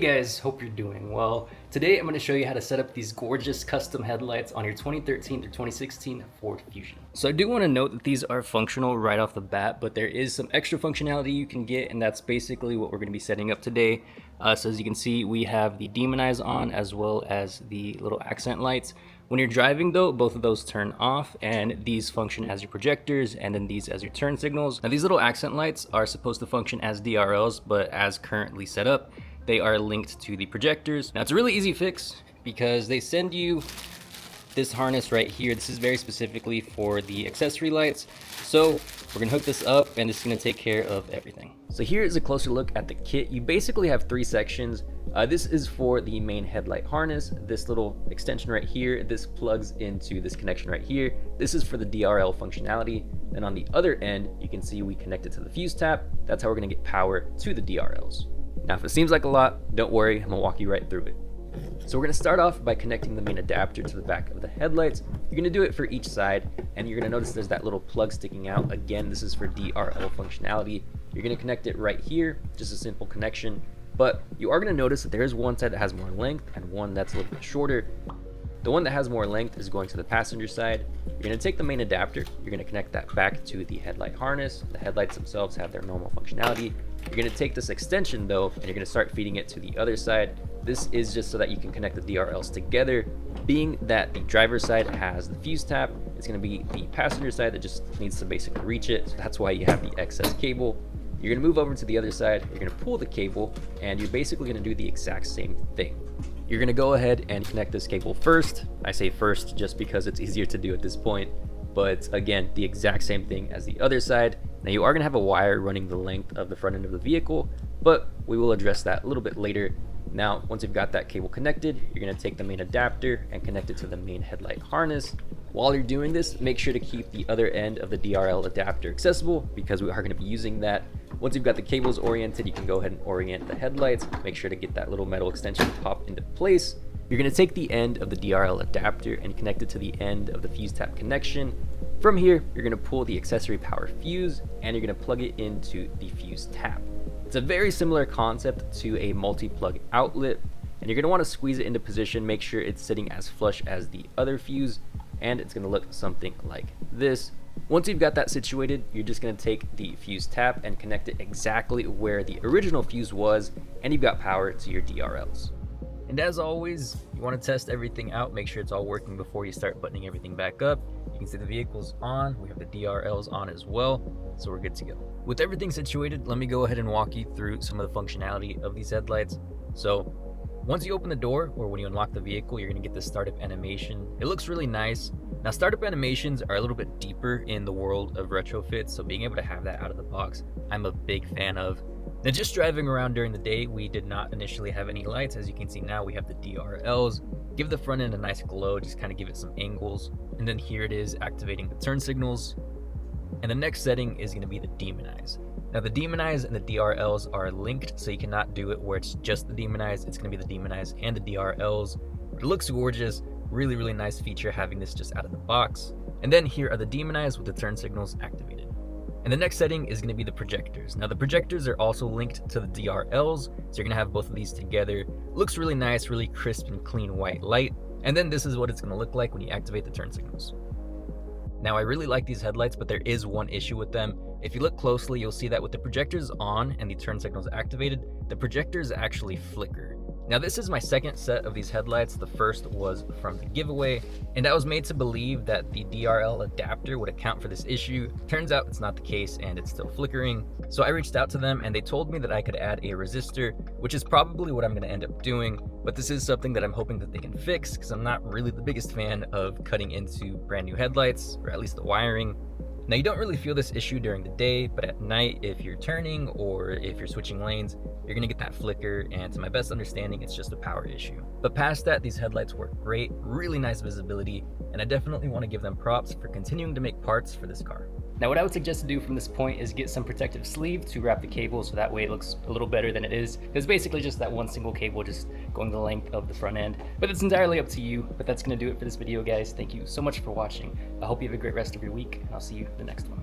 Hey guys, hope you're doing well. Today I'm going to show you how to set up these gorgeous custom headlights on your 2013 to 2016 Ford Fusion. So I do want to note that these are functional right off the bat, but there is some extra functionality you can get, and that's basically what we're going to be setting up today. So as you can see, we have the demonize on as well as the little accent lights. When you're driving though, both of those turn off, and these function as your projectors and then these as your turn signals. Now these little accent lights are supposed to function as DRLs, but as currently set up, they are linked to the projectors. Now it's a really easy fix because they send you this harness right here. This is very specifically for the accessory lights. So we're gonna hook this up and it's gonna take care of everything. So here is a closer look at the kit. You basically have three sections. This is for the main headlight harness. This little extension right here, this plugs into this connection right here. This is for the DRL functionality. And on the other end, you can see we connect it to the fuse tap. That's how we're gonna get power to the DRLs. Now, if it seems like a lot, don't worry, I'm gonna walk you right through it. So we're gonna start off by connecting the main adapter to the back of the headlights. You're gonna do it for each side, and you're gonna notice there's that little plug sticking out. Again, this is for DRL functionality. You're gonna connect it right here, just a simple connection. But you are gonna notice that there is one side that has more length and one that's a little bit shorter. The one that has more length is going to the passenger side. You're gonna take the main adapter, you're gonna connect that back to the headlight harness. The headlights themselves have their normal functionality. You're gonna take this extension though, and you're gonna start feeding it to the other side. This is just so that you can connect the DRLs together. Being that the driver's side has the fuse tap, it's gonna be the passenger side that just needs to basically reach it. So that's why you have the excess cable. You're gonna move over to the other side, you're gonna pull the cable, and you're basically gonna do the exact same thing. You're gonna go ahead and connect this cable first. I say first just because it's easier to do at this point, but again, the exact same thing as the other side. Now you are gonna have a wire running the length of the front end of the vehicle, but we will address that a little bit later. Now, once you've got that cable connected, you're gonna take the main adapter and connect it to the main headlight harness. While you're doing this, make sure to keep the other end of the DRL adapter accessible because we are gonna be using that. Once you've got the cables oriented, you can go ahead and orient the headlights. Make sure to get that little metal extension pop into place. You're gonna take the end of the DRL adapter and connect it to the end of the fuse tap connection. From here, you're gonna pull the accessory power fuse and you're gonna plug it into the fuse tap. It's a very similar concept to a multi-plug outlet, and you're gonna wanna squeeze it into position, make sure it's sitting as flush as the other fuse, and it's gonna look something like this. Once you've got that situated, you're just gonna take the fuse tap and connect it exactly where the original fuse was, and you've got power to your DRLs. And as always, you want to test everything out, make sure it's all working before you start buttoning everything back up. You can see the vehicle's on, we have the DRLs on as well, so we're good to go. With everything situated, let me go ahead and walk you through some of the functionality of these headlights. So once you open the door, or when you unlock the vehicle, you're gonna get this startup animation. It looks really nice. Now, startup animations are a little bit deeper in the world of retrofits, so being able to have that out of the box, I'm a big fan of. Now, just driving around during the day, we did not initially have any lights. As you can see now, we have the DRLs. Give the front end a nice glow, just kind of give it some angles. And then here it is activating the turn signals. And the next setting is gonna be the demonize. Now the demonize and the DRLs are linked, so you cannot do it where it's just the demonize. It's gonna be the demonize and the DRLs. It looks gorgeous, really, really nice feature having this just out of the box. And then here are the demonize with the turn signals activated. And the next setting is gonna be the projectors. Now the projectors are also linked to the DRLs, so you're gonna have both of these together. Looks really nice, really crisp and clean white light. And then this is what it's gonna look like when you activate the turn signals. Now I really like these headlights, but there is one issue with them. If you look closely, you'll see that with the projectors on and the turn signals activated, the projectors actually flicker. Now this is my second set of these headlights. The first was from the giveaway, and I was made to believe that the DRL adapter would account for this issue. Turns out it's not the case and it's still flickering. So I reached out to them and they told me that I could add a resistor, which is probably what I'm gonna end up doing, but this is something that I'm hoping that they can fix because I'm not really the biggest fan of cutting into brand new headlights, or at least the wiring. Now you don't really feel this issue during the day, but at night, if you're turning or if you're switching lanes, you're gonna get that flicker, and to my best understanding, it's just a power issue. But past that, these headlights work great, really nice visibility, and I definitely wanna give them props for continuing to make parts for this car. Now what I would suggest to do from this point is get some protective sleeve to wrap the cable so that way it looks a little better than it is. It's basically just that one single cable just going the length of the front end. But it's entirely up to you, but that's gonna do it for this video, guys. Thank you so much for watching. I hope you have a great rest of your week, and I'll see you in the next one.